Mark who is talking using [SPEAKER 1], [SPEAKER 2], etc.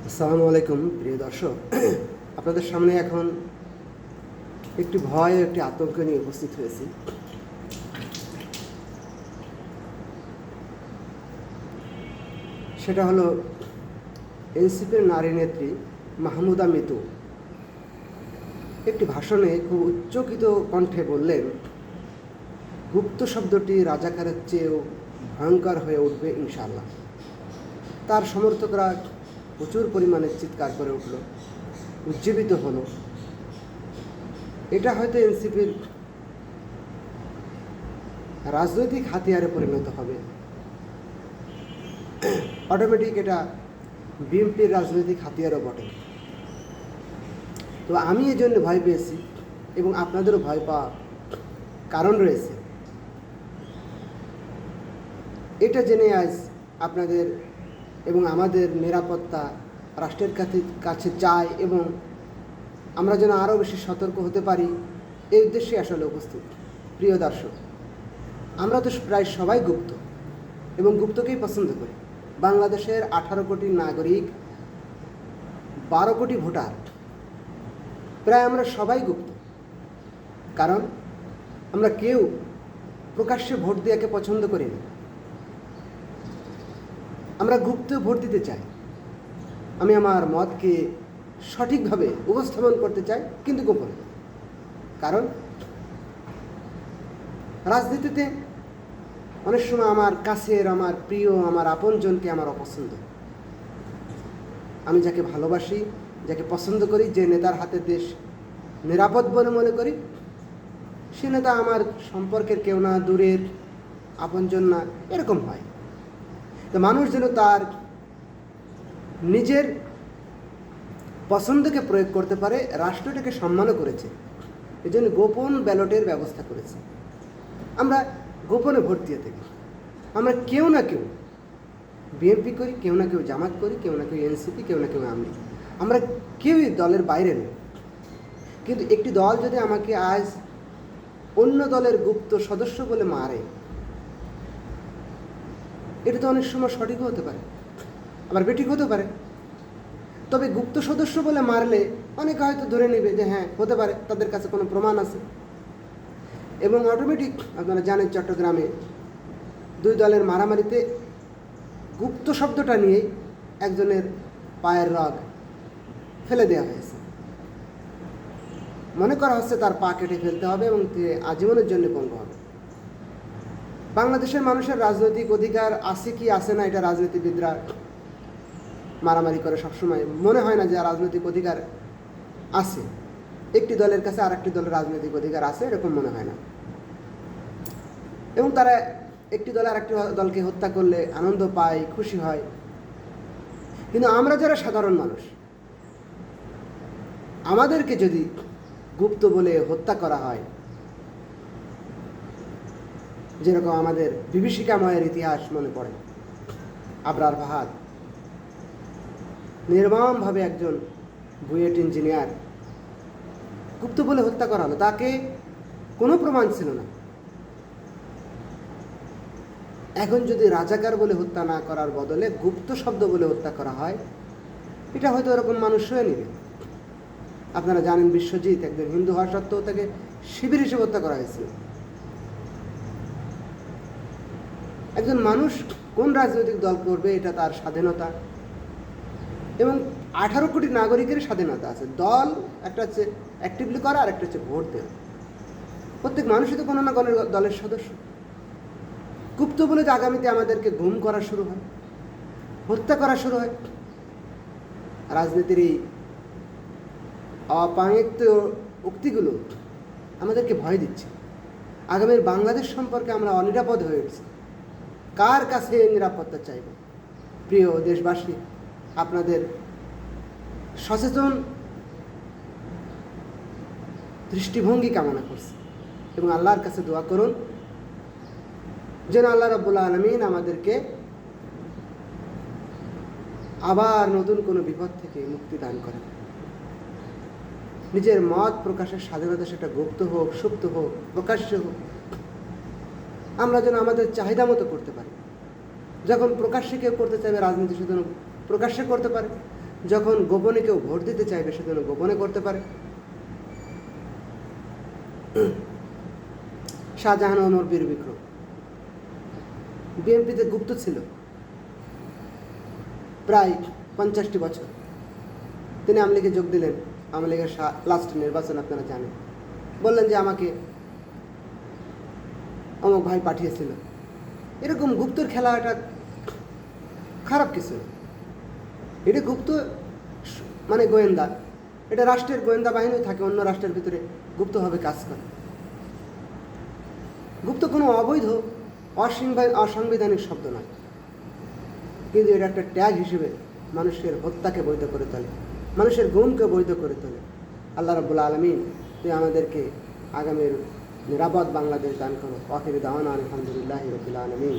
[SPEAKER 1] আসসালামু আলাইকুম প্রিয় দর্শক। আপনাদের সামনে এখন একটি ভয় একটি আতঙ্ক নিয়ে উপস্থিত হয়েছি। সেটা হলো এনসিপির নারী নেত্রী মাহমুদা মিতু একটি ভাষণে খুব উচ্চকিত কণ্ঠে বললেন, গুপ্ত শব্দটি রাজাকারের চেয়েও ভয়ঙ্কর হয়ে উঠবে ইনশাআল্লাহ। তার সমর্থকরা প্রচুর পরিমাণে চিৎকার করে উঠল, উজ্জীবিত হলো। এটা হয়তো এনসিপির রাজনৈতিক হাতিয়ারে পরিণত হবে। অটোমেটিক এটা বিএনপির রাজনৈতিক হাতিয়ারও বটে। তো আমি এই জন্য ভয় পেয়েছি এবং আপনাদেরও ভয় পাওয়ার কারণ রয়েছে। এটা জেনে আজ আপনাদের এবং আমাদের নিরাপত্তা রাষ্ট্রের কাছে চাই এবং আমরা যেন আরও বেশি সতর্ক হতে পারি, এই উদ্দেশ্যে আসলে উপস্থিত। প্রিয় দর্শক, আমরা তো প্রায় সবাই গুপ্ত এবং গুপ্তকেই পছন্দ করি। বাংলাদেশের 18 কোটি নাগরিক, 12 কোটি ভোটার, প্রায় আমরা সবাই গুপ্ত। কারণ আমরা কেউ প্রকাশ্যে ভোট দেওয়াকে পছন্দ করি না। আমরা গুপ্ত ভোট দিতে চাই। আমি আমার মতকে সঠিকভাবে উপস্থাপন করতে চাই, কিন্তু গোপনে। কারণ রাজনীতিতে অনেক সময় আমার কাছের, আমার প্রিয়, আমার আপনজনকে আমার অপছন্দ। আমি যাকে ভালোবাসি, যাকে পছন্দ করি, যে নেতার হাতে দেশ নিরাপদ বলে মনে করি, সে নেতা আমার সম্পর্কের কেউ না, দূরের আপনজন না, এরকম হয়। তো মানুষ যেন তার নিজের পছন্দকে প্রয়োগ করতে পারে, রাষ্ট্রটাকে সম্মানও করেছে। এই জন্য গোপন ব্যালটের ব্যবস্থা করেছে। আমরা গোপনে ভোট দিয়ে থাকি। আমরা কেউ না কেউ বিএনপি করি, কেউ না কেউ জামাত করি, কেউ না কেউ এনসিপি, কেউ না কেউ আমি। আমরা কেউই দলের বাইরে নেই। কিন্তু একটি দল যদি আমাকে আজ অন্য দলের গুপ্ত সদস্য বলে মারে, এটা তো অনেক সময় সঠিকও হতে পারে, আবার বেঠিক হতে পারে। তবে গুপ্ত সদস্য বলে মারলে অনেকে হয়তো ধরে নেবে যে হ্যাঁ হতে পারে, তাদের কাছে কোনো প্রমাণ আছে। এবং অটোমেটিক আপনারা জানেন, চট্টগ্রামে 2 দলের মারামারিতে গুপ্ত শব্দটা নিয়েই একজনের পায়ের রগ ফেলে দেওয়া হয়েছে। মনে করা হচ্ছে তার পা কেটে ফেলতে হবে এবং আজীবনের জন্য পঙ্গু হবে। বাংলাদেশের মানুষের রাজনৈতিক অধিকার আছে কি আছে না, এটা রাজনীতিবিদরা মারামারি করে সবসময়। মনে হয় না যে রাজনৈতিক অধিকার আছে। একটি দলের কাছে আরেকটি দলের রাজনৈতিক অধিকার আছে, এরকম মনে হয় না। এবং তারা একটি দল আরেকটি দলকে হত্যা করলে আনন্দ পায়, খুশি হয়। কিন্তু আমরা যারা সাধারণ মানুষ, আমাদেরকে যদি গুপ্ত বলে হত্যা করা হয়, যেরকম আমাদের বিভীষিকাময়ের ইতিহাস মনে পড়ে। আবরার ফাহাদ নির্মমভাবে একজন বুয়েট ইঞ্জিনিয়ার গুপ্ত বলে হত্যা করা হলো। তাকে কোনো প্রমাণ ছিল না। এখন যদি রাজাকার বলে হত্যা না করার বদলে গুপ্ত শব্দ বলে হত্যা করা হয়, এটা হয়তো এরকম মানুষ হয়ে নেবে। আপনারা জানেন, বিশ্বজিৎ একজন হিন্দু হওয়া সত্ত্বেও তাকে শিবির হিসেবে হত্যা করা হয়েছিল। একজন মানুষ কোন রাজনৈতিক দল করবে, এটা তার স্বাধীনতা। এবং 18 কোটি নাগরিকের স্বাধীনতা আছে। দল একটা হচ্ছে অ্যাক্টিভলি করা, আর একটা হচ্ছে ভোট দেওয়া। প্রত্যেক মানুষই তো কোনো না কোনো দলের সদস্য। গুপ্ত বলে যে আগামীতে আমাদেরকে গুম করা শুরু হয়, হত্যা করা শুরু হয়, রাজনীতির এই অপাঙ্গিত উক্তিগুলো আমাদেরকে ভয় দিচ্ছে। আগামীর বাংলাদেশ সম্পর্কে আমরা অনিরাপদ হয়ে উঠছি। কার কাছে নিরাপত্তা চাইব? প্রিয় দেশবাসী, আপনাদের সচেতন দৃষ্টিভঙ্গি কামনা করছি এবং আল্লাহর কাছে দোয়া করুন যেন আল্লাহ রাব্বুল আলামিন আমাদেরকে আবার নতুন কোনো বিপদ থেকে মুক্তি দান করেন। নিজের মত প্রকাশের স্বাধীনতা, সেটা গুপ্ত হোক, সুপ্ত হোক, প্রকাশ্য হোক, আমরা যেন আমাদের চাহিদা মতো করতে পারি। যখন প্রকাশ্যে কেউ করতে চাইবে রাজনীতি, শুধু প্রকাশ্যে করতে পারে। যখন গোপনে কেউ ভোট দিতে চাইবে সে যেন গোপনে করতে পারে। শাহজাহান ওমর বীর বিক্রম বিএনপিতে গুপ্ত ছিল প্রায় 50টি বছর। তিনি আওয়ামী লীগে যোগ দিলেন। আওয়ামী লীগের লাস্ট নির্বাচন আপনারা জানেন। বললেন যে আমাকে অমুক ভাই পাঠিয়েছিল। এরকম গুপ্তর খেলা এটা খারাপ কিছু না। এটা গুপ্ত মানে গোয়েন্দা, এটা রাষ্ট্রের গোয়েন্দা বাহিনী থাকে, অন্য রাষ্ট্রের ভিতরে গুপ্তভাবে কাজ করে। গুপ্ত কোনো অবৈধ অসাংবিধানিক শব্দ নয়, কিন্তু এটা একটা ট্যাগ হিসেবে মানুষের হত্যাকে বৈধ করে তোলে, মানুষের গুমকে বৈধ করে তোলে। আল্লাহ রাব্বুল আলামিন তুই আমাদেরকে আগামীর নিরাপদ বাংলাদেশ দান করো। আখির দাওয়ানা আলহামদুলিল্লাহি রাব্বিল আলামিন।